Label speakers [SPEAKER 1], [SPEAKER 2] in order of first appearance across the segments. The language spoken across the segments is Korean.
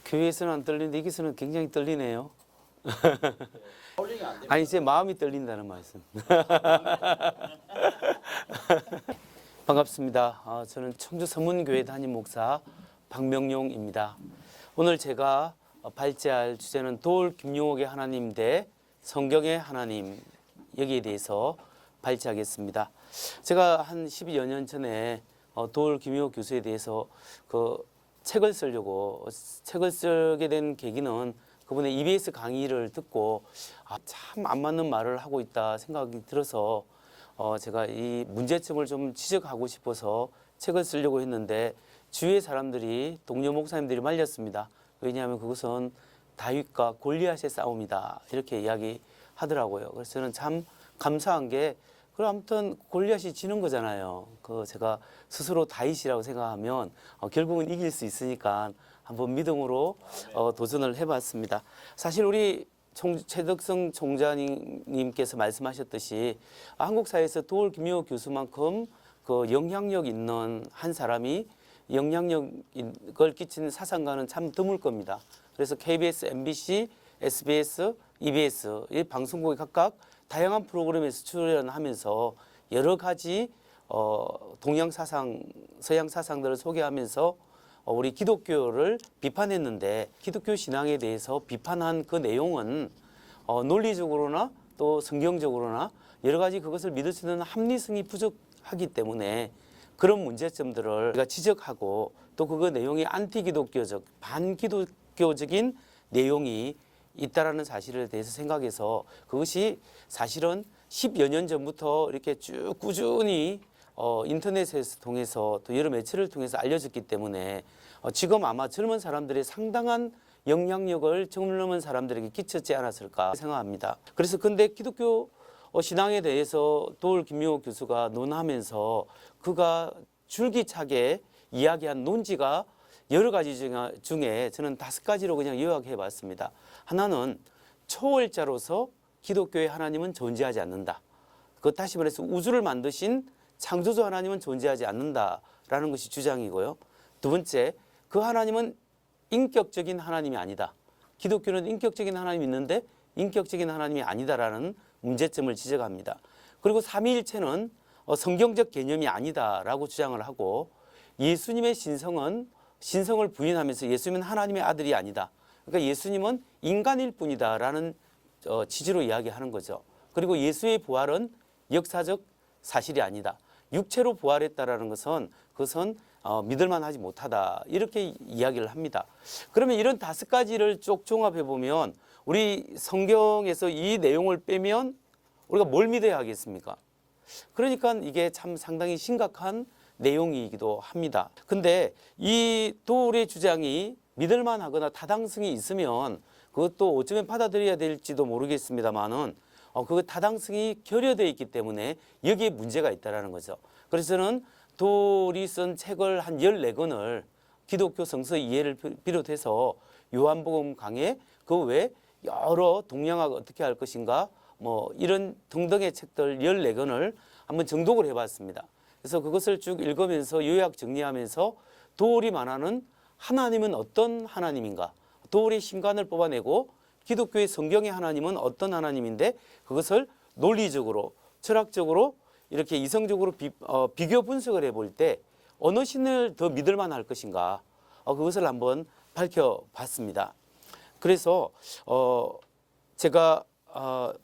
[SPEAKER 1] 교회에서는 안 떨리는데 여기서는 굉장히 떨리네요.
[SPEAKER 2] 홀링이 안 됩니다.
[SPEAKER 1] 아니 제 마음이 떨린다는 말씀. 반갑습니다. 저는 청주 서문교회 담임 목사 박명용입니다. 오늘 제가 발제할 주제는 도울 김용옥의 하나님 대 성경의 하나님, 여기에 대해서 발제하겠습니다. 제가 한 12여 년 전에 도울 김용옥 교수에 대해서 책을 쓰게 된 계기는 그분의 EBS 강의를 듣고 참 안 맞는 말을 하고 있다 생각이 들어서 제가 이 문제점을 좀 지적하고 싶어서 책을 쓰려고 했는데 주위의 사람들이, 동료 목사님들이 말렸습니다. 왜냐하면 그것은 다윗과 골리앗의 싸움이다 이렇게 이야기하더라고요. 그래서 저는 참 감사한 게 그럼 아무튼 골리앗이 지는 거잖아요. 제가 스스로 다윗이라고 생각하면 결국은 이길 수 있으니까 한번 믿음으로 도전을 해봤습니다. 사실 우리 최덕성 총장님께서 말씀하셨듯이 한국 사회에서 도울 김용옥 교수만큼 영향력 있는 한 사람이 영향력을 끼치는 사상가는 참 드물 겁니다. 그래서 KBS, MBC, SBS, EBS 이 방송국이 각각 다양한 프로그램에서 출연하면서 여러 가지 동양 사상, 서양 사상들을 소개하면서 우리 기독교를 비판했는데 기독교 신앙에 대해서 비판한 그 내용은 논리적으로나 또 성경적으로나 여러 가지 그것을 믿을 수 있는 합리성이 부족하기 때문에 그런 문제점들을 우리가 지적하고 또 그 내용이 안티기독교적, 반기독교적인 내용이 있다라는 사실에 대해서 생각해서 그것이 사실은 10여 년 전부터 이렇게 쭉 꾸준히 인터넷을 통해서 또 여러 매체를 통해서 알려졌기 때문에 지금 아마 젊은 사람들의 상당한 영향력을 젊은 사람들에게 끼쳤지 않았을까 생각합니다. 그래서 근데 기독교 신앙에 대해서 도울 김용옥 교수가 논하면서 그가 줄기차게 이야기한 논지가 여러 가지 중에 저는 5가지로 그냥 요약해 봤습니다. 하나는 초월자로서 기독교의 하나님은 존재하지 않는다. 다시 말해서 우주를 만드신 창조주 하나님은 존재하지 않는다라는 것이 주장이고요. 두 번째, 그 하나님은 인격적인 하나님이 아니다. 기독교는 인격적인 하나님이 있는데 인격적인 하나님이 아니다라는 문제점을 지적합니다. 그리고 삼위일체는 성경적 개념이 아니다라고 주장을 하고 예수님의 신성을 부인하면서 예수님은 하나님의 아들이 아니다. 그러니까 예수님은 인간일 뿐이다라는 취지로 이야기하는 거죠. 그리고 예수의 부활은 역사적 사실이 아니다. 육체로 부활했다라는 것은 그것은 믿을만하지 못하다 이렇게 이야기를 합니다. 그러면 이런 5가지를 쭉 종합해 보면 우리 성경에서 이 내용을 빼면 우리가 뭘 믿어야 하겠습니까? 그러니까 이게 참 상당히 심각한 내용이기도 합니다. 근데 이 도울의 주장이 믿을만하거나 타당성이 있으면 그것도 어쩌면 받아들여야 될지도 모르겠습니다만은 그 타당성이 결여되어 있기 때문에 여기에 문제가 있다는 거죠. 그래서 저는 도울이 쓴 책을 한 14권을 기독교 성서 이해를 비롯해서 요한복음 강해 그 외에 여러 동양화가 어떻게 할 것인가 이런 등등의 책들 14권을 한번 정독을 해봤습니다. 그래서 그것을 쭉 읽으면서 요약 정리하면서 도울이 말하는 하나님은 어떤 하나님인가, 도울의 신관을 뽑아내고 기독교의 성경의 하나님은 어떤 하나님인데 그것을 논리적으로 철학적으로 이렇게 이성적으로 비교 분석을 해볼 때 어느 신을 더 믿을 만할 것인가 그것을 한번 밝혀봤습니다. 그래서 제가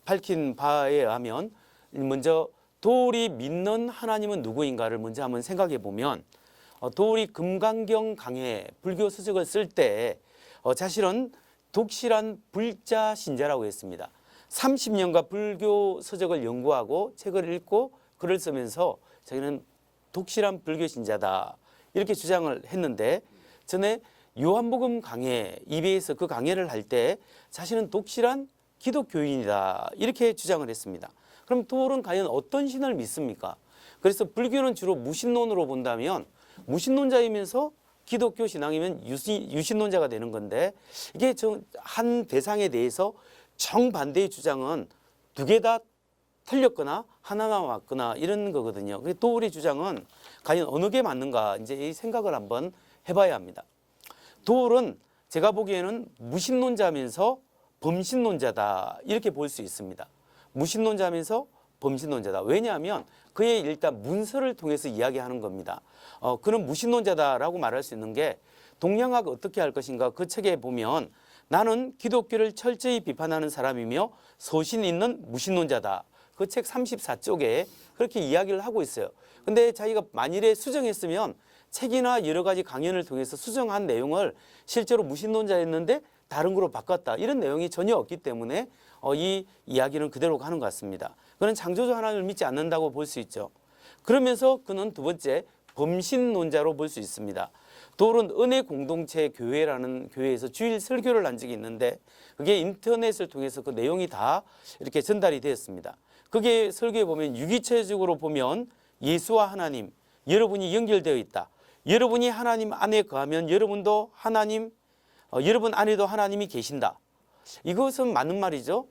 [SPEAKER 1] 밝힌 바에 의하면 먼저 도울이 믿는 하나님은 누구인가를 먼저 한번 생각해 보면 도울이 금강경 강해 불교 서적을 쓸 때 사실은 독실한 불자 신자라고 했습니다. 30년간 불교 서적을 연구하고 책을 읽고 글을 쓰면서 자기는 독실한 불교 신자다 이렇게 주장을 했는데 전에 요한복음 강해 EBS 그 강해를 할 때 자신은 독실한 기독교인이다 이렇게 주장을 했습니다. 그럼 도울은 과연 어떤 신을 믿습니까? 그래서 불교는 주로 무신론으로 본다면 무신론자이면서 기독교 신앙이면 유신론자가 되는 건데 이게 한 대상에 대해서 정반대의 주장은 2개 다 틀렸거나 하나나 맞거나 이런 거거든요. 도울의 주장은 과연 어느 게 맞는가 이제 이 생각을 한번 해봐야 합니다. 도울은 제가 보기에는 무신론자면서 범신론자다 이렇게 볼 수 있습니다. 무신론자면서 범신론자다. 왜냐하면 그의 일단 문서를 통해서 이야기하는 겁니다. 그는 무신론자다라고 말할 수 있는 게 동양학 어떻게 할 것인가 그 책에 보면 나는 기독교를 철저히 비판하는 사람이며 소신 있는 무신론자다. 그 책 34쪽에 그렇게 이야기를 하고 있어요. 근데 자기가 만일에 수정했으면 책이나 여러 가지 강연을 통해서 수정한 내용을 실제로 무신론자였는데 다른 거로 바꿨다. 이런 내용이 전혀 없기 때문에 이 이야기는 그대로 가는 것 같습니다. 그는 창조주 하나님을 믿지 않는다고 볼 수 있죠. 그러면서 그는 두 번째 범신론자로 볼 수 있습니다. 도울은 은혜 공동체 교회라는 교회에서 주일 설교를 한 적이 있는데 그게 인터넷을 통해서 그 내용이 다 이렇게 전달이 되었습니다. 그게 설교에 보면 유기체적으로 보면 예수와 하나님, 여러분이 연결되어 있다. 여러분이 하나님 안에 거하면 여러분도 하나님, 여러분 안에도 하나님이 계신다. 이것은 맞는 말이죠.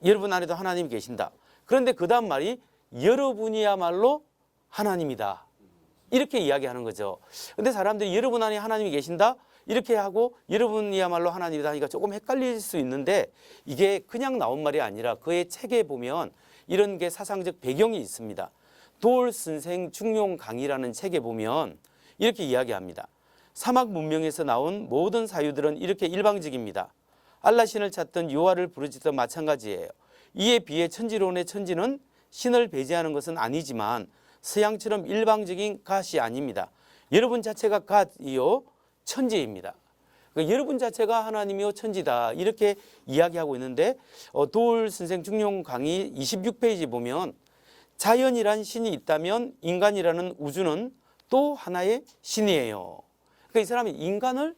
[SPEAKER 1] 여러분 안에도 하나님이 계신다. 그런데 그 다음 말이 여러분이야말로 하나님이다. 이렇게 이야기하는 거죠. 근데 사람들이 여러분 안에 하나님이 계신다 이렇게 하고 여러분이야말로 하나님이다 하니까 조금 헷갈릴 수 있는데 이게 그냥 나온 말이 아니라 그의 책에 보면 이런 게 사상적 배경이 있습니다. 도울 선생 중용 강의라는 책에 보면 이렇게 이야기합니다. 사막 문명에서 나온 모든 사유들은 이렇게 일방적입니다. 알라신을 찾던 요하를 부르짖던 마찬가지예요. 이에 비해 천지론의 천지는 신을 배제하는 것은 아니지만 서양처럼 일방적인 갓이 아닙니다. 여러분 자체가 갓이요 천지입니다. 그러니까 여러분 자체가 하나님이요 천지다 이렇게 이야기하고 있는데 도울 선생 중용 강의 26페이지 보면 자연이란 신이 있다면 인간이라는 우주는 또 하나의 신이에요. 그러니까 이 사람이 인간을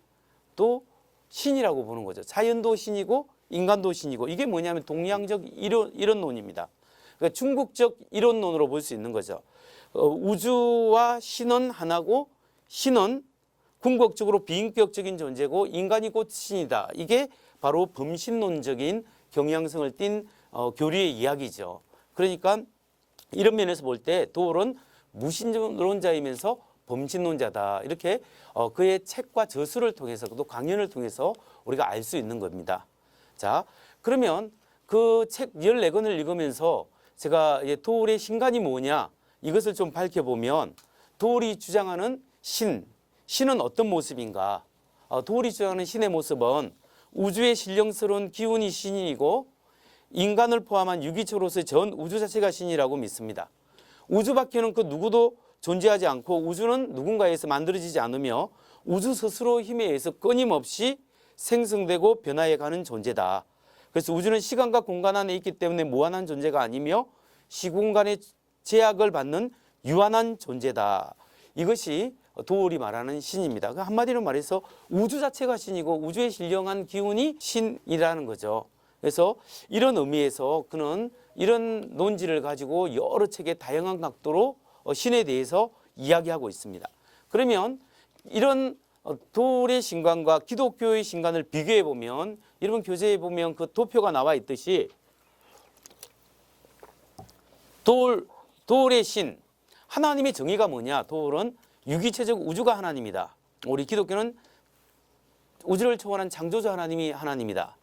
[SPEAKER 1] 또 신이라고 보는 거죠. 자연도 신이고 인간도 신이고 이게 뭐냐면 동양적 이론론입니다. 그러니까 중국적 이론론으로 볼 수 있는 거죠. 우주와 신은 하나고 신은 궁극적으로 비인격적인 존재고 인간이 곧 신이다. 이게 바로 범신론적인 경향성을 띤 교리의 이야기죠. 그러니까 이런 면에서 볼 때 도울은 무신론자이면서 범신론자다. 이렇게 그의 책과 저수를 통해서 또 강연을 통해서 우리가 알 수 있는 겁니다. 자, 그러면 그 책 14권을 읽으면서 제가 도울의 신간이 뭐냐 이것을 좀 밝혀보면 도울이 주장하는 신은 어떤 모습인가? 도울이 주장하는 신의 모습은 우주의 신령스러운 기운이 신이고 인간을 포함한 유기체로서의 전 우주 자체가 신이라고 믿습니다. 우주 밖에는 그 누구도 존재하지 않고 우주는 누군가에서 만들어지지 않으며 우주 스스로 힘에 의해서 끊임없이 생성되고 변화해가는 존재다. 그래서 우주는 시간과 공간 안에 있기 때문에 무한한 존재가 아니며 시공간의 제약을 받는 유한한 존재다. 이것이 도울이 말하는 신입니다. 한마디로 말해서 우주 자체가 신이고 우주의 신령한 기운이 신이라는 거죠. 그래서 이런 의미에서 그는 이런 논지를 가지고 여러 책의 다양한 각도로 신에 대해서 이야기하고 있습니다. 그러면 이런 도울의 신관과 기독교의 신관을 비교해 보면 여러분 교재에 보면 그 도표가 나와 있듯이 도울의 신, 하나님의 정의가 뭐냐? 도울은 유기체적 우주가 하나님이다. 우리 기독교는 우주를 초월한 창조주 하나님이 하나님이다.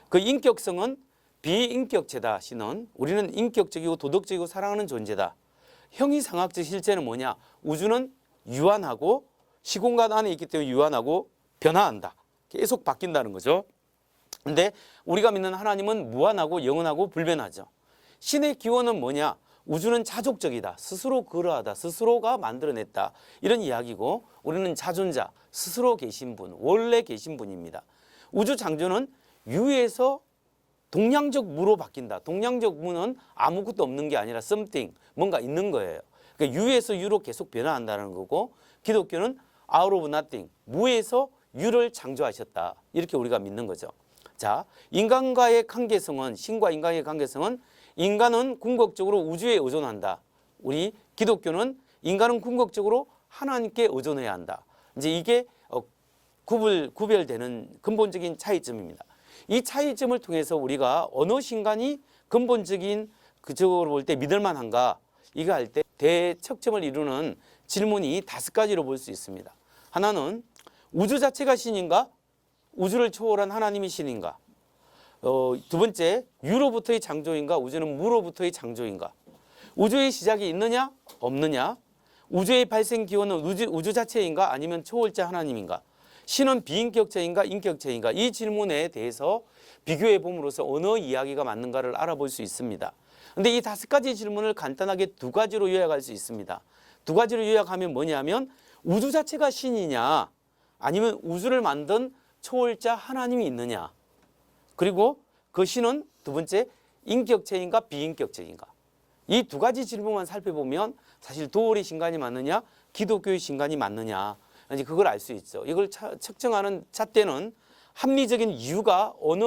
[SPEAKER 1] 그 인격성은 비인격체다. 신은 우리는 인격적이고 도덕적이고 사랑하는 존재다. 형이상학적 실제는 뭐냐? 우주는 유한하고 시공간 안에 있기 때문에 유한하고 변화한다. 계속 바뀐다는 거죠. 근데 우리가 믿는 하나님은 무한하고 영원하고 불변하죠. 신의 기원은 뭐냐? 우주는 자족적이다. 스스로 그러하다. 스스로가 만들어냈다. 이런 이야기고 우리는 자존자, 스스로 계신 분, 원래 계신 분입니다. 우주 창조는 유에서 동양적 무로 바뀐다. 동양적 무는 아무것도 없는 게 아니라 something, 뭔가 있는 거예요. 그러니까 유에서 유로 계속 변화한다는 거고 기독교는 out of nothing, 무에서 유를 창조하셨다. 이렇게 우리가 믿는 거죠. 자, 인간과의 관계성은 신과 인간의 관계성은 인간은 궁극적으로 우주에 의존한다. 우리 기독교는 인간은 궁극적으로 하나님께 의존해야 한다. 이제 이게 구별되는 근본적인 차이점입니다. 이 차이점을 통해서 우리가 어느 신간이 근본적인 그쪽으로 볼 때 믿을만한가 이거 할 때 대척점을 이루는 질문이 5가지로 볼 수 있습니다. 하나는 우주 자체가 신인가? 우주를 초월한 하나님이 신인가? 두 번째, 유로부터의 창조인가? 우주는 무로부터의 창조인가? 우주의 시작이 있느냐? 없느냐? 우주의 발생 기원은 우주 자체인가? 아니면 초월자 하나님인가? 신은 비인격체인가? 인격체인가? 이 질문에 대해서 비교해 봄으로써 어느 이야기가 맞는가를 알아볼 수 있습니다. 근데 이 5가지 질문을 간단하게 2가지로 요약할 수 있습니다. 2가지로 요약하면 뭐냐면 우주 자체가 신이냐, 아니면 우주를 만든 초월자 하나님이 있느냐, 그리고 그 신은 두 번째, 인격체인가 비인격체인가. 이 2가지 질문만 살펴보면 사실 도월의 신간이 맞느냐, 기독교의 신간이 맞느냐, 이제 그걸 알 수 있죠. 이걸 측정하는 잣대는 합리적인 이유가, 어느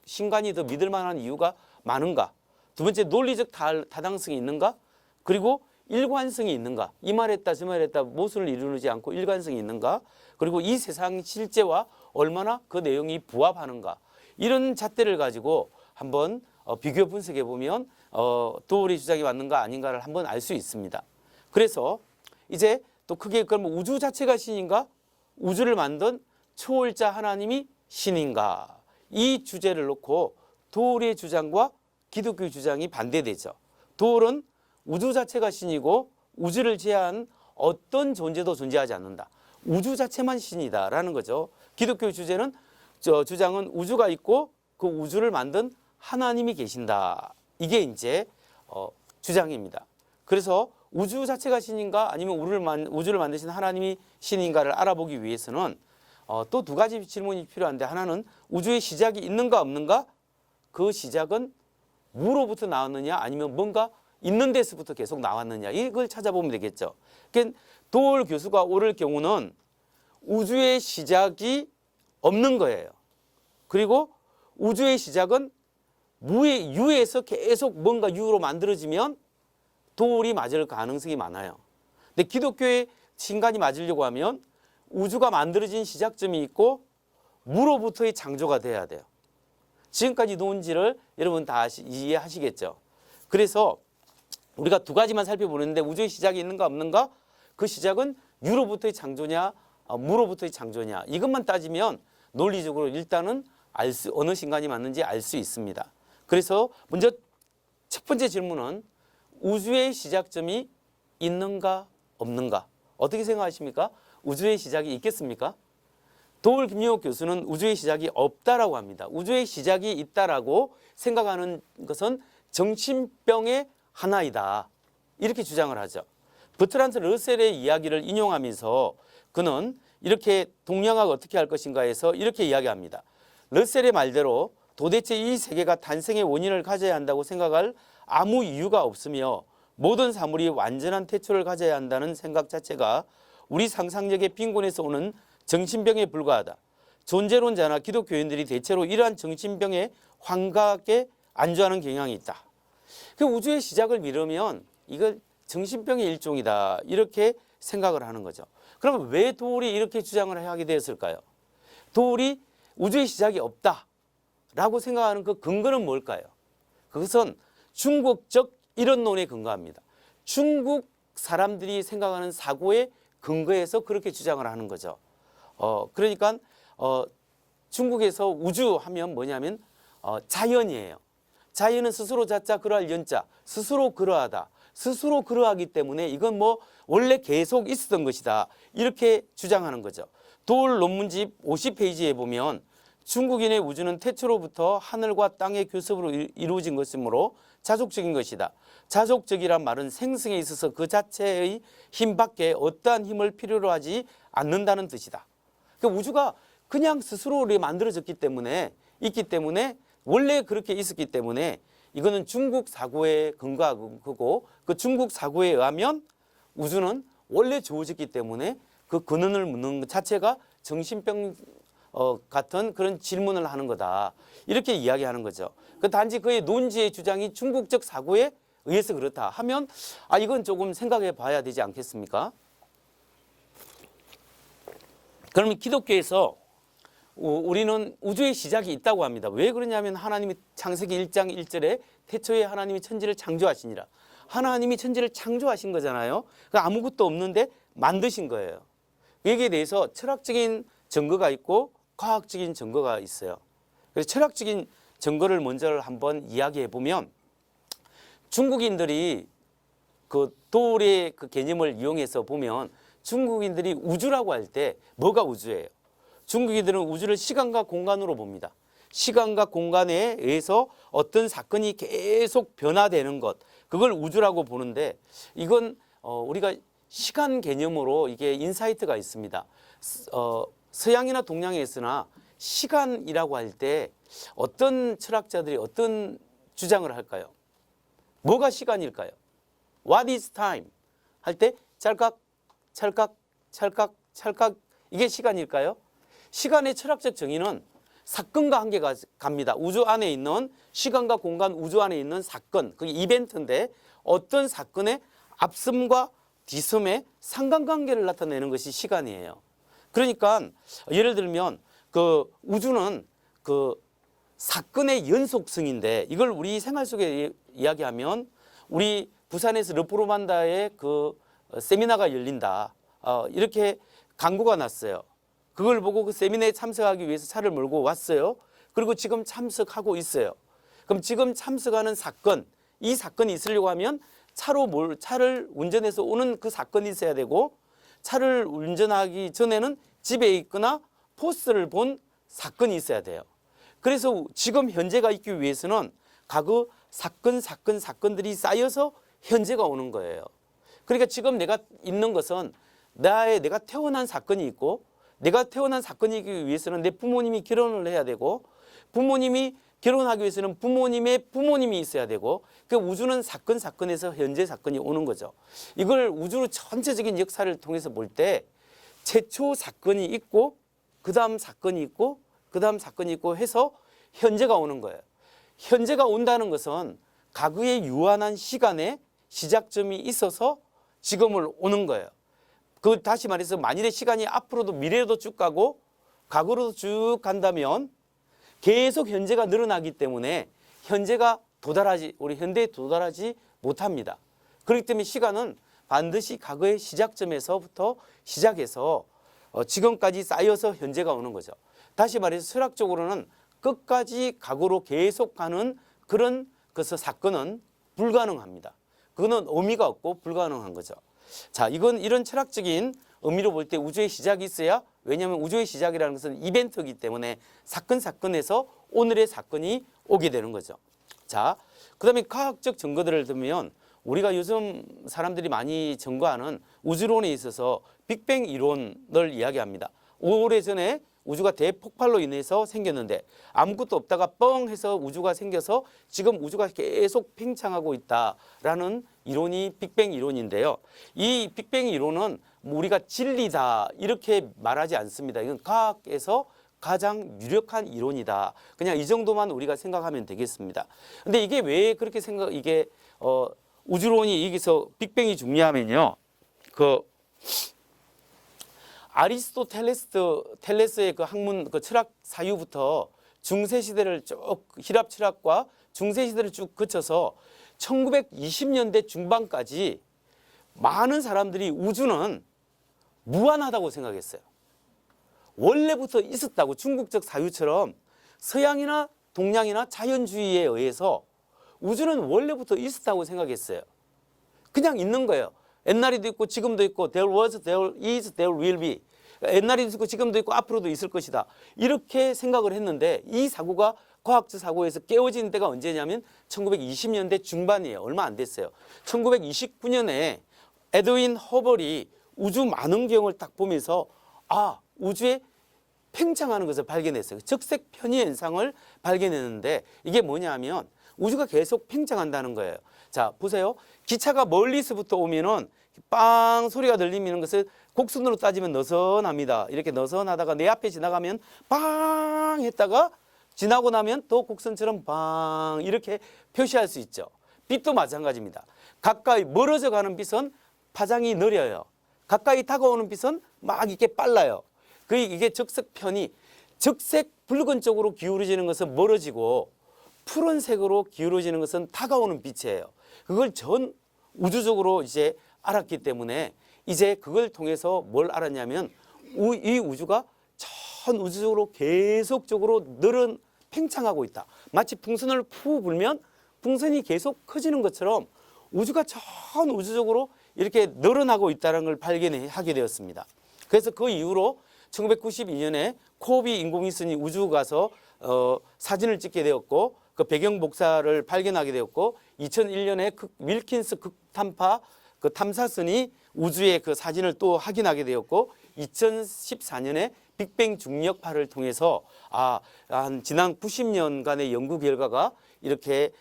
[SPEAKER 1] 신간이 더 믿을 만한 이유가 많은가, 두 번째, 논리적 타당성이 있는가, 그리고 일관성이 있는가. 이 말했다 저 말했다 모순을 이루지 않고 일관성이 있는가, 그리고 이 세상 실제와 얼마나 그 내용이 부합하는가. 이런 잣대를 가지고 한번 비교 분석해 보면 도월의 주장이 맞는가 아닌가를 한번 알 수 있습니다. 그래서 이제 또 크게 그러면 우주 자체가 신인가, 우주를 만든 초월자 하나님이 신인가, 이 주제를 놓고 도월의 주장과 기독교의 주장이 반대되죠. 도월은 우주 자체가 신이고 우주를 제한 어떤 존재도 존재하지 않는다. 우주 자체만 신이다라는 거죠. 기독교의 주장은 우주가 있고 그 우주를 만든 하나님이 계신다. 이게 이제 주장입니다. 그래서 우주 자체가 신인가 아니면 우주를 만드신 하나님이 신인가를 알아보기 위해서는 또 2가지 질문이 필요한데, 하나는 우주의 시작이 있는가 없는가, 그 시작은 무로부터 나왔느냐 아니면 뭔가 있는 데서부터 계속 나왔느냐, 이걸 찾아보면 되겠죠. 그러니까 도월 교수가 옳을 경우는 우주의 시작이 없는 거예요. 그리고 우주의 시작은 유에서 계속 뭔가 유로 만들어지면 도월이 맞을 가능성이 많아요. 근데 기독교의 신간이 맞으려고 하면 우주가 만들어진 시작점이 있고 무로부터의 창조가 돼야 돼요. 지금까지 논지를 여러분 다 이해하시겠죠. 그래서 우리가 2가지만 살펴보는데, 우주의 시작이 있는가 없는가, 그 시작은 유로부터의 창조냐 무로부터의 창조냐, 이것만 따지면 논리적으로 일단은 어느 신간이 맞는지 알 수 있습니다. 그래서 먼저 첫 번째 질문은 우주의 시작점이 있는가 없는가. 어떻게 생각하십니까? 우주의 시작이 있겠습니까? 도월 김용옥 교수는 우주의 시작이 없다라고 합니다. 우주의 시작이 있다라고 생각하는 것은 정신병의 하나이다, 이렇게 주장을 하죠. 버트란트 러셀의 이야기를 인용하면서 그는 이렇게 동양학 어떻게 할 것인가에서 이렇게 이야기합니다. 러셀의 말대로 도대체 이 세계가 탄생의 원인을 가져야 한다고 생각할 아무 이유가 없으며 모든 사물이 완전한 태초를 가져야 한다는 생각 자체가 우리 상상력의 빈곤에서 오는 정신병에 불과하다. 존재론자나 기독교인들이 대체로 이러한 정신병의 환각에 안주하는 경향이 있다. 그 우주의 시작을 미루면 이걸 정신병의 일종이다, 이렇게 생각을 하는 거죠. 그러면 왜 도월이 이렇게 주장을 하게 되었을까요? 도월이 우주의 시작이 없다라고 생각하는 그 근거는 뭘까요? 그것은 중국적 이론론에 근거합니다. 중국 사람들이 생각하는 사고의 근거에서 그렇게 주장을 하는 거죠. 그러니까 중국에서 우주 하면 뭐냐면 자연이에요. 자연은 스스로 자자 그러할 연자, 스스로 그러하다, 스스로 그러하기 때문에 이건 뭐 원래 계속 있었던 것이다, 이렇게 주장하는 거죠. 도월 논문집 50페이지에 보면 중국인의 우주는 태초로부터 하늘과 땅의 교섭으로 이루어진 것이므로 자족적인 것이다. 자족적이란 말은 생성에 있어서 그 자체의 힘밖에 어떠한 힘을 필요로 하지 않는다는 뜻이다. 그러니까 우주가 그냥 스스로 만들어졌기 때문에, 있기 때문에, 원래 그렇게 있었기 때문에 이거는 중국 사고에 근거하고, 그 중국 사고에 의하면 우주는 원래 주어졌기 때문에 그 근원을 묻는 것 자체가 정신병 같은 그런 질문을 하는 거다, 이렇게 이야기하는 거죠. 그 단지 그의 논지의 주장이 중국적 사고에 의해서 그렇다 하면 이건 조금 생각해 봐야 되지 않겠습니까? 그러면 기독교에서 우리는 우주의 시작이 있다고 합니다. 왜 그러냐면 하나님이 창세기 1장 1절에 태초에 하나님이 천지를 창조하시니라. 하나님이 천지를 창조하신 거잖아요. 그러니까 아무것도 없는데 만드신 거예요. 여기에 대해서 철학적인 증거가 있고 과학적인 증거가 있어요. 그래서 철학적인 증거를 먼저 한번 이야기해 보면 중국인들이 그 도울의 그 개념을 이용해서 보면 중국인들이 우주라고 할 때 뭐가 우주예요? 중국인들은 우주를 시간과 공간으로 봅니다. 시간과 공간에 의해서 어떤 사건이 계속 변화되는 것, 그걸 우주라고 보는데 이건 우리가 시간 개념으로 이게 인사이트가 있습니다. 서양이나 동양에 있으나 시간이라고 할 때 어떤 철학자들이 어떤 주장을 할까요? 뭐가 시간일까요? What is time? 할 때 찰칵, 찰칵, 찰칵, 찰칵 이게 시간일까요? 시간의 철학적 정의는 사건과 한계가 갑니다. 우주 안에 있는 시간과 공간 우주 안에 있는 사건, 그게 이벤트인데 어떤 사건의 앞섬과 뒤섬의 상관관계를 나타내는 것이 시간이에요. 그러니까 예를 들면 그 우주는 그 사건의 연속성인데 이걸 우리 생활 속에 이야기하면 우리 부산에서 르포르만다의 그 세미나가 열린다. 이렇게 광고가 났어요. 그걸 보고 그 세미나에 참석하기 위해서 차를 몰고 왔어요. 그리고 지금 참석하고 있어요. 그럼 지금 참석하는 사건, 이 사건이 있으려고 하면 차를 운전해서 오는 그 사건이 있어야 되고 차를 운전하기 전에는 집에 있거나 포스를 본 사건이 있어야 돼요. 그래서 지금 현재가 있기 위해서는 과거 사건들이 쌓여서 현재가 오는 거예요. 그러니까 지금 내가 있는 것은 내가 태어난 사건이 있고 내가 태어난 사건이기 위해서는 내 부모님이 결혼을 해야 되고 부모님이 결혼하기 위해서는 부모님의 부모님이 있어야 되고 그 우주는 사건에서 현재 사건이 오는 거죠. 이걸 우주 전체적인 역사를 통해서 볼 때 최초 사건이 있고 그 다음 사건이 있고 그 다음 사건이 있고 해서 현재가 오는 거예요. 현재가 온다는 것은 과거에 유한한 시간에 시작점이 있어서 지금을 오는 거예요. 그 다시 말해서 만일의 시간이 앞으로도 미래로도 쭉 가고 과거로도 쭉 간다면 계속 현재가 늘어나기 때문에 우리 현대에 도달하지 못합니다. 그렇기 때문에 시간은 반드시 과거의 시작점에서부터 시작해서 지금까지 쌓여서 현재가 오는 거죠. 다시 말해서 철학적으로는 끝까지 과거로 계속 가는 그런 사건은 불가능합니다. 그거는 의미가 없고 불가능한 거죠. 자, 이런 철학적인 의미로 볼 때 우주의 시작이 있어야, 왜냐하면 우주의 시작이라는 것은 이벤트이기 때문에 사건에서 오늘의 사건이 오게 되는 거죠. 자, 그 다음에 과학적 증거들을 들면 우리가 요즘 사람들이 많이 증거하는 우주론에 있어서 빅뱅 이론을 이야기합니다. 오래전에 우주가 대폭발로 인해서 생겼는데 아무것도 없다가 뻥 해서 우주가 생겨서 지금 우주가 계속 팽창하고 있다라는 이론이 빅뱅 이론인데요. 이 빅뱅 이론은 우리가 진리다 이렇게 말하지 않습니다. 이건 과학에서 가장 유력한 이론이다. 그냥 이 정도만 우리가 생각하면 되겠습니다. 근데 이게 왜 그렇게 우주론이 여기서 빅뱅이 중요하면요. 아리스토텔레스의 그 학문, 그 철학 사유부터 중세 시대를 쭉 히랍 철학과 중세 시대를 쭉 거쳐서 1920년대 중반까지 많은 사람들이 우주는 무한하다고 생각했어요. 원래부터 있었다고, 중국적 사유처럼 서양이나 동양이나 자연주의에 의해서 우주는 원래부터 있었다고 생각했어요. 그냥 있는 거예요. 옛날에도 있고 지금도 있고 there was, there is, there will be. 옛날에도 있고 지금도 있고 앞으로도 있을 것이다. 이렇게 생각을 했는데 이 사고가 과학적 사고에서 깨어진 때가 언제냐면 1920년대 중반이에요. 얼마 안 됐어요. 1929년에 에드윈 허벌이 우주 만원경을 딱 보면서 우주에 팽창하는 것을 발견했어요. 적색 편의 현상을 발견했는데 이게 뭐냐 하면 우주가 계속 팽창한다는 거예요. 자, 보세요. 기차가 멀리서부터 오면은 빵 소리가 들리는 것을 곡선으로 따지면 너선합니다. 이렇게 너선하다가 내 앞에 지나가면 빵 했다가 지나고 나면 또 곡선처럼 빵 이렇게 표시할 수 있죠. 빛도 마찬가지입니다. 가까이 멀어져 가는 빛은 파장이 느려요. 가까이 다가오는 빛은 막 이렇게 빨라요. 이게 적색 편이, 적색 붉은 쪽으로 기울어지는 것은 멀어지고 푸른색으로 기울어지는 것은 다가오는 빛이에요. 그걸 전 우주적으로 이제 알았기 때문에 이제 그걸 통해서 뭘 알았냐면 이 우주가 저 우주적으로 계속적으로 팽창하고 있다. 마치 풍선을 푸 불면 풍선이 계속 커지는 것처럼 우주가 전 우주적으로 이렇게 늘어나고 있다는 걸 발견하게 되었습니다. 그래서 그 이후로 1992년에 코비 인공위성이 우주 가서 사진을 찍게 되었고 그 배경 복사를 발견하게 되었고 2001년에 윌킨스 극탐파 그 탐사선이 우주의 그 사진을 또 확인하게 되었고 2014년에 빅뱅 중력파를 통해서 한 지난 90년간의 연구 결과가 이렇게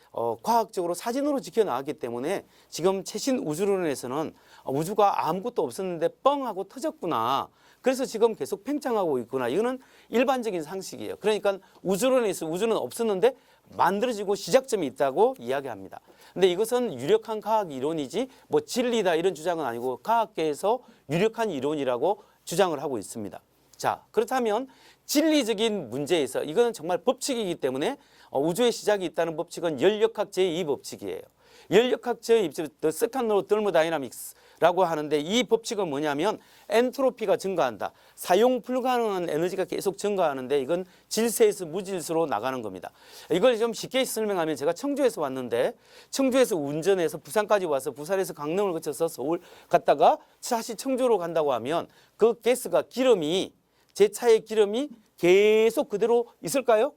[SPEAKER 1] 과학적으로 사진으로 지켜나왔기 때문에 지금 최신 우주론에서는 우주가 아무것도 없었는데 뻥 하고 터졌구나. 그래서 지금 계속 팽창하고 있구나. 이거는 일반적인 상식이에요. 그러니까 우주론에서 우주는 없었는데 만들어지고 시작점이 있다고 이야기합니다. 근데 이것은 유력한 과학 이론이지 뭐 진리다 이런 주장은 아니고 과학계에서 유력한 이론이라고 주장을 하고 있습니다. 자, 그렇다면 진리적인 문제에서 이거는 정말 법칙이기 때문에 우주의 시작이 있다는 법칙은 연력학 제2법칙이에요. 연력학 제2법칙, The Second Law of Thermodynamics라고 하는데 이 법칙은 뭐냐면 엔트로피가 증가한다. 사용 불가능한 에너지가 계속 증가하는데 이건 질세에서 무질서로 나가는 겁니다. 이걸 좀 쉽게 설명하면 제가 청주에서 왔는데 청주에서 운전해서 부산까지 와서 부산에서 강릉을 거쳐서 서울 갔다가 다시 청주로 간다고 하면 그 가스가 기름이 제 차의 기름이 계속 그대로 있을까요?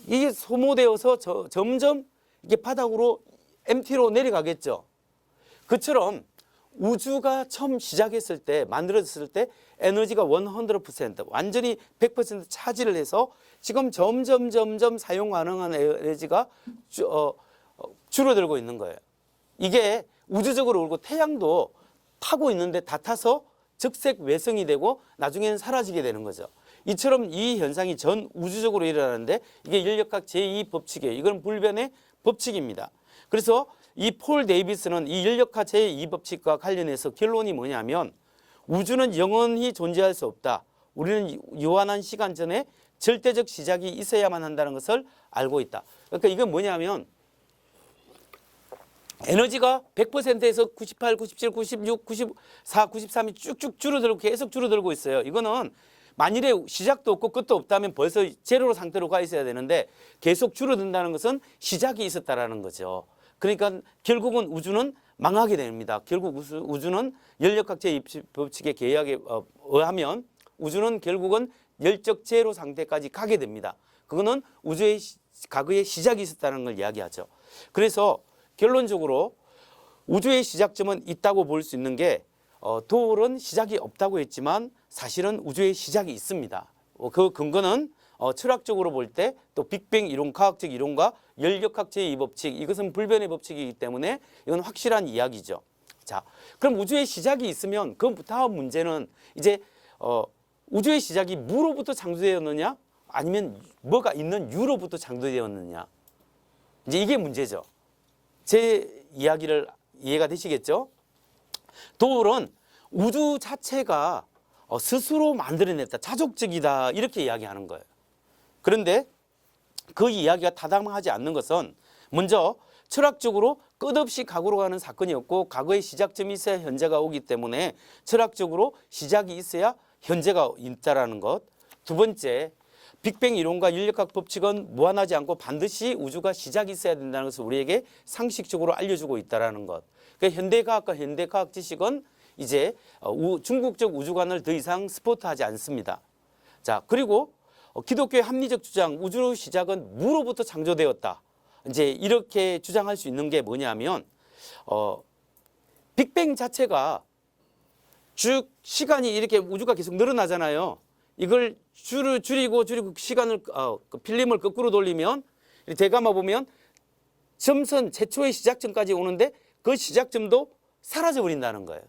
[SPEAKER 1] 이게 소모되어서 점점 이게 바닥으로 MT로 내려가겠죠. 그처럼 우주가 처음 시작했을 때 만들어졌을 때 에너지가 100% 완전히 100% 차지를 해서 지금 점점 사용 가능한 에너지가 줄어들고 있는 거예요. 이게 우주적으로 울고 태양도 타고 있는데 다 타서 적색 외성이 되고 나중에는 사라지게 되는 거죠. 이처럼 이 현상이 전 우주적으로 일어나는데 이게 연력학 제2법칙이에요. 이건 불변의 법칙입니다. 그래서 이 폴 데이비스는 이 연력학 제2법칙과 관련해서 결론이 뭐냐면 우주는 영원히 존재할 수 없다. 우리는 유한한 시간 전에 절대적 시작이 있어야만 한다는 것을 알고 있다. 그러니까 이건 뭐냐면 에너지가 100%에서 98, 97, 96, 94, 93이 쭉쭉 줄어들고 계속 줄어들고 있어요. 이거는 만일에 시작도 없고 끝도 없다면 벌써 제로 상태로 가 있어야 되는데 계속 줄어든다는 것은 시작이 있었다라는 거죠. 그러니까 결국은 우주는 망하게 됩니다. 결국 우주는 연력학 제2법칙의 계약에 의하면 우주는 결국은 열적 제로 상태까지 가게 됩니다. 그거는 우주의 과거에 시작이 있었다는 걸 이야기하죠. 그래서 결론적으로 우주의 시작점은 있다고 볼 수 있는 게 도울은 시작이 없다고 했지만 사실은 우주의 시작이 있습니다. 그 근거는 철학적으로 볼 때 또 빅뱅 이론, 과학적 이론과 연력학 제2법칙 이것은 불변의 법칙이기 때문에 이건 확실한 이야기죠. 자, 그럼 우주의 시작이 있으면 그 다음 문제는 이제 우주의 시작이 무로부터 창조되었느냐 아니면 뭐가 있는 유로부터 창조되었느냐 이제 이게 문제죠. 제 이야기를 이해가 되시겠죠? 도울은 우주 자체가 스스로 만들어냈다. 자족적이다. 이렇게 이야기하는 거예요. 그런데 그 이야기가 타당하지 않는 것은 먼저 철학적으로 끝없이 과거로 가는 사건이 없고 과거의 시작점이 있어야 현재가 오기 때문에 철학적으로 시작이 있어야 현재가 있다라는 것. 두 번째, 빅뱅 이론과 인력학 법칙은 무한하지 않고 반드시 우주가 시작이 있어야 된다는 것을 우리에게 상식적으로 알려주고 있다는 것. 그러니까 현대과학과 현대과학 지식은 이제 중국적 우주관을 더 이상 스포트하지 않습니다. 자, 그리고 기독교의 합리적 주장, 우주 시작은 무로부터 창조되었다. 이제 이렇게 주장할 수 있는 게 뭐냐면 빅뱅 자체가 쭉 시간이 이렇게 우주가 계속 늘어나잖아요. 이걸 줄이고 시간을 필름을 거꾸로 돌리면 대감아 보면 점선 최초의 시작점까지 오는데 그 시작점도 사라져 버린다는 거예요.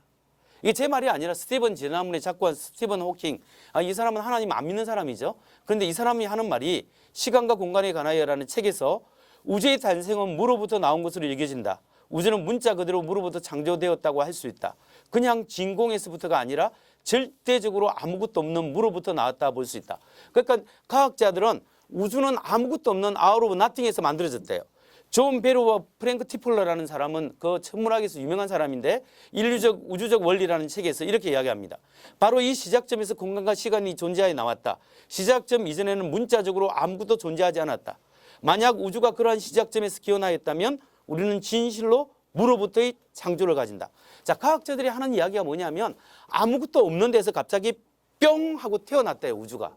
[SPEAKER 1] 이게 제 말이 아니라 스티븐 지난번에 작고한 스티븐 호킹 이 사람은 하나님 안 믿는 사람이죠. 그런데 이 사람이 하는 말이 시간과 공간에 관하여라는 책에서 우주의 탄생은 무로부터 나온 것으로 여겨진다. 우주는 문자 그대로 무로부터 창조되었다고 할 수 있다. 그냥 진공에서부터가 아니라 절대적으로 아무것도 없는 무로부터 나왔다 볼 수 있다. 그러니까 과학자들은 우주는 아무것도 없는 out of nothing에서 만들어졌대요. 존 베로와 프랭크 티폴러라는 사람은 그 천문학에서 유명한 사람인데 인류적 우주적 원리라는 책에서 이렇게 이야기합니다. 바로 이 시작점에서 공간과 시간이 존재하여 나왔다. 시작점 이전에는 문자적으로 아무것도 존재하지 않았다. 만약 우주가 그러한 시작점에서 기원하였다면 우리는 진실로 무로부터의 창조를 가진다. 자, 과학자들이 하는 이야기가 뭐냐면 아무것도 없는 데서 갑자기 뿅 하고 태어났대요, 우주가.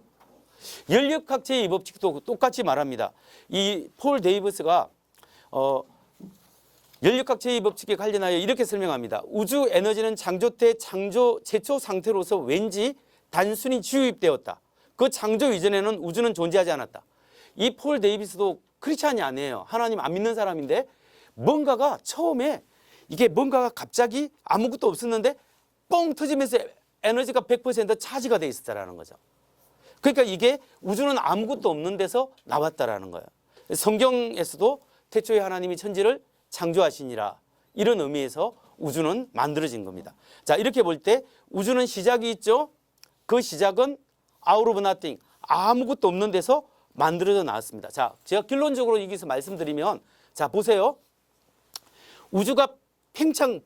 [SPEAKER 1] 연력학 제2법칙도 똑같이 말합니다. 이 폴 데이비스가 연력학 제2법칙에 관련하여 이렇게 설명합니다. 우주 에너지는 창조 때 창조 최초 상태로서 왠지 단순히 주입되었다. 그 창조 이전에는 우주는 존재하지 않았다. 이 폴 데이비스도 크리스찬이 아니에요. 하나님 안 믿는 사람인데 뭔가가 처음에 이게 뭔가가 갑자기 아무것도 없었는데 뻥 터지면서 에너지가 100% 차지가 돼 있었다라는 거죠. 그러니까 이게 우주는 아무것도 없는 데서 나왔다라는 거예요. 성경에서도 태초에 하나님이 천지를 창조하시니라 이런 의미에서 우주는 만들어진 겁니다. 자, 이렇게 볼 때 우주는 시작이 있죠. 그 시작은 out of nothing, 아무것도 없는 데서 만들어져 나왔습니다. 자, 제가 결론적으로 여기서 말씀드리면, 자, 보세요. 우주가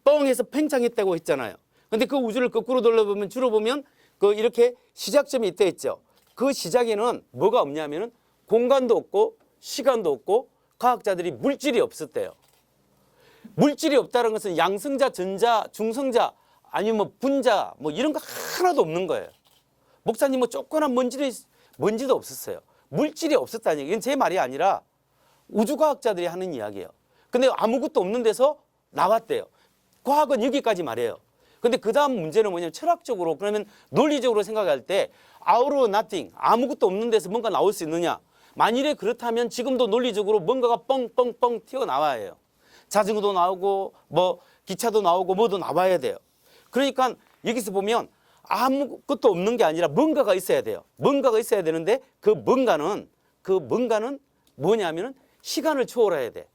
[SPEAKER 1] 뻥해서 팽창했다고 했잖아요. 근데 그 우주를 거꾸로 돌려보면 주로 보면 그 이렇게 시작점이 있다 했죠. 그 시작에는 뭐가 없냐면은 공간도 없고 시간도 없고 과학자들이 물질이 없었대요. 물질이 없다는 것은 양성자, 전자, 중성자 아니면 뭐 분자 뭐 이런 거 하나도 없는 거예요. 목사님 뭐 조그만 먼지도 없었어요. 물질이 없었다는 얘기. 이건 제 말이 아니라 우주과학자들이 하는 이야기예요. 근데 아무것도 없는 데서 나왔대요. 과학은 여기까지 말해요. 근데 그 다음 문제는 뭐냐면 철학적으로 그러면 논리적으로 생각할 때 out of nothing, 아무것도 없는 데서 뭔가 나올 수 있느냐. 만일에 그렇다면 지금도 논리적으로 뭔가가 뻥뻥뻥 튀어나와야 해요. 자전거도 나오고 뭐 기차도 나오고 뭐도 나와야 돼요. 그러니까 여기서 보면 아무것도 없는 게 아니라 뭔가가 있어야 돼요. 뭔가가 있어야 되는데 그 뭔가는 뭐냐면은 시간을 초월해야 돼.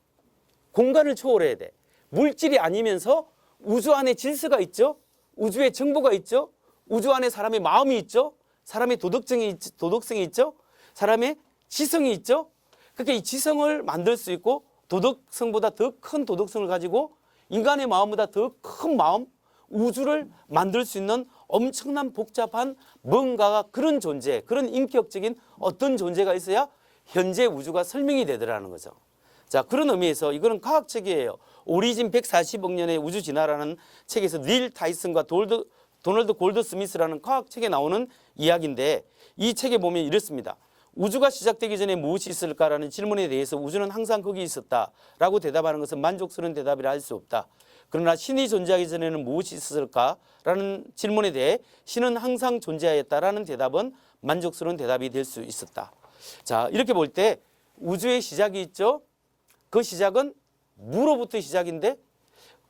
[SPEAKER 1] 공간을 초월해야 돼. 물질이 아니면서 우주 안에 질서가 있죠. 우주에 정보가 있죠. 우주 안에 사람의 마음이 있죠. 사람의 도덕성이 있죠. 사람의 지성이 있죠. 그러니까 이 지성을 만들 수 있고 도덕성보다 더 큰 도덕성을 가지고 인간의 마음보다 더 큰 마음, 우주를 만들 수 있는 엄청난 복잡한 뭔가가 그런 존재, 그런 인격적인 어떤 존재가 있어야 현재 우주가 설명이 되더라는 거죠. 자, 그런 의미에서 이거는 과학책이에요. 오리진 140억 년의 우주 진화라는 책에서 닐 타이슨과 도널드 골드 스미스라는 과학책에 나오는 이야기인데 이 책에 보면 이렇습니다. 우주가 시작되기 전에 무엇이 있을까라는 질문에 대해서 우주는 항상 거기 있었다라고 대답하는 것은 만족스러운 대답이라 할 수 없다. 그러나 신이 존재하기 전에는 무엇이 있었을까라는 질문에 대해 신은 항상 존재하였다라는 대답은 만족스러운 대답이 될 수 있었다. 자, 이렇게 볼 때 우주의 시작이 있죠. 그 시작은 무로부터의 시작인데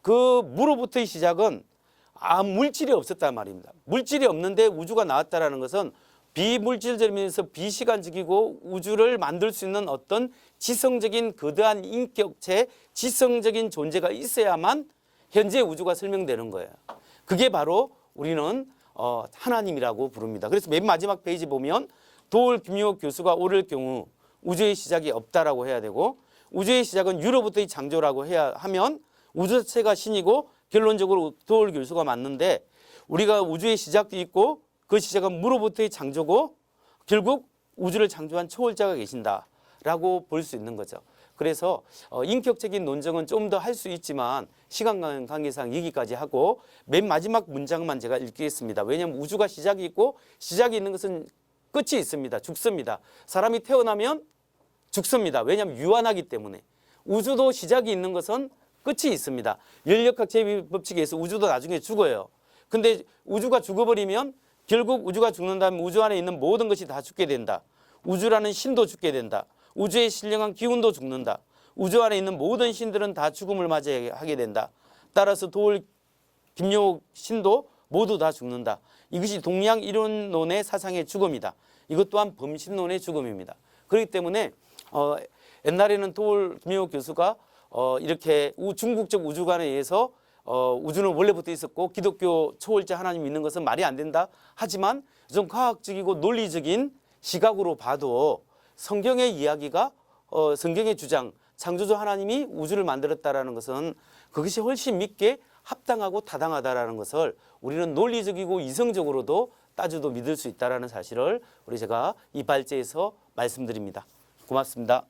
[SPEAKER 1] 그 무로부터의 시작은 물질이 없었단 말입니다. 물질이 없는데 우주가 나왔다라는 것은 비물질적이면서 비시간적이고 우주를 만들 수 있는 어떤 지성적인 거대한 인격체, 지성적인 존재가 있어야만 현재 우주가 설명되는 거예요. 그게 바로 우리는 하나님이라고 부릅니다. 그래서 맨 마지막 페이지 보면 도올 김용옥 교수가 오를 경우 우주의 시작이 없다라고 해야 되고 우주의 시작은 유로부터의 창조라고 해야 하면 우주 자체가 신이고 결론적으로 도올 교수가 맞는데 우리가 우주의 시작도 있고 그 시작은 무로부터의 창조고 결국 우주를 창조한 초월자가 계신다라고 볼 수 있는 거죠. 그래서 인격적인 논쟁은 좀 더 할 수 있지만 시간 관계상 여기까지 하고 맨 마지막 문장만 제가 읽겠습니다. 왜냐하면 우주가 시작이 있고 시작이 있는 것은 끝이 있습니다. 죽습니다. 사람이 태어나면 죽습니다. 왜냐하면 유한하기 때문에. 우주도 시작이 있는 것은 끝이 있습니다. 연력학 제2법칙에 의해서 우주도 나중에 죽어요. 근데 우주가 죽어버리면 결국 우주가 죽는다면 우주 안에 있는 모든 것이 다 죽게 된다. 우주라는 신도 죽게 된다. 우주의 신령한 기운도 죽는다. 우주 안에 있는 모든 신들은 다 죽음을 맞이하게 된다. 따라서 도올 김용옥 신도 모두 다 죽는다. 이것이 동양 이론론의 사상의 죽음이다. 이것 또한 범신론의 죽음입니다. 그렇기 때문에 옛날에는 도올 김용옥 교수가 이렇게 중국적 우주관에 의해서 우주는 원래부터 있었고 기독교 초월자 하나님 믿는 것은 말이 안 된다. 하지만 좀 과학적이고 논리적인 시각으로 봐도 성경의 이야기가 성경의 주장 창조주 하나님이 우주를 만들었다라는 것은 그것이 훨씬 믿게 합당하고 타당하다라는 것을 우리는 논리적이고 이성적으로도 따져도 믿을 수 있다라는 사실을 제가 이 발제에서 말씀드립니다. 고맙습니다.